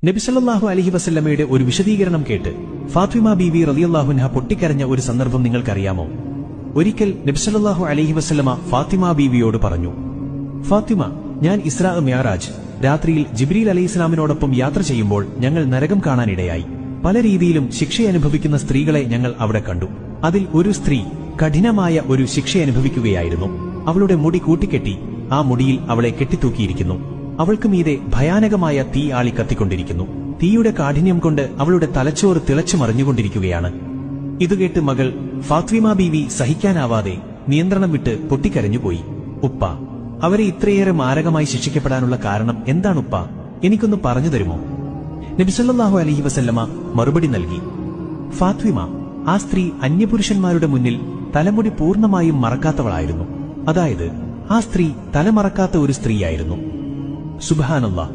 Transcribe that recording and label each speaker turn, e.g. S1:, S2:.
S1: നബി സല്ലല്ലാഹു അലൈഹി വസല്ലമയുടെ ഒരു വിശദീകരണം കേട്ട് ഫാത്തിമ ബീവി റളിയല്ലാഹു അൻഹ പൊട്ടിക്കരഞ്ഞ ഒരു സന്ദർഭം നിങ്ങൾക്കറിയാമോ? ഒരിക്കൽ നബി സല്ലല്ലാഹു അലൈഹി വസല്ലമ ഫാത്തിമ ബീവിയോട് പറഞ്ഞു, ഫാത്തിമ, ഞാൻ ഇസ്രാ മിഅ്റാജ് രാത്രിയിൽ ജിബ്രീൽ അലൈഹിസ്സലാമിനോടൊപ്പം യാത്ര ചെയ്യുമ്പോൾ ഞങ്ങൾ നരകം കാണാനിടയായി. പല രീതിയിലും ശിക്ഷയനുഭവിക്കുന്ന സ്ത്രീകളെ ഞങ്ങൾ അവിടെ കണ്ടു. അതിൽ ഒരു സ്ത്രീ കഠിനമായ ഒരു ശിക്ഷയനുഭവിക്കുകയായിരുന്നു. അവളുടെ മുടി കൂട്ടിക്കെട്ടി ആ മുടിയിൽ അവളെ കെട്ടിത്തൂക്കിയിരിക്കുന്നു. അവൾക്ക് മീതെ ഭയാനകമായ തീ ആളി കത്തിക്കൊണ്ടിരിക്കുന്നു. തീയുടെ കാഠിന്യം കൊണ്ട് അവളുടെ തലച്ചോറ് തിളച്ചു മറിഞ്ഞുകൊണ്ടിരിക്കുകയാണ്. ഇതുകേട്ട് മകൾ ഫാത്തിമ ബീവി സഹിക്കാനാവാതെ നിയന്ത്രണം വിട്ട് പൊട്ടിക്കരഞ്ഞുപോയി. ഉപ്പ, അവരെ ഇത്രയേറെ മാരകമായി ശിക്ഷിക്കപ്പെടാനുള്ള കാരണം എന്താണുപ്പ? എനിക്കൊന്ന് പറഞ്ഞു തരുമോ? നബി സല്ലല്ലാഹു അലൈഹി വസല്ലമ മറുപടി നൽകി, ഫാത്തിമ, ആ സ്ത്രീ അന്യപുരുഷന്മാരുടെ മുന്നിൽ തലമുടി പൂർണ്ണമായും മറക്കാത്തവളായിരുന്നു. അതായത് ആ സ്ത്രീ തലമറക്കാത്ത ഒരു സ്ത്രീയായിരുന്നു. സുബ്ഹാനല്ലാഹ്.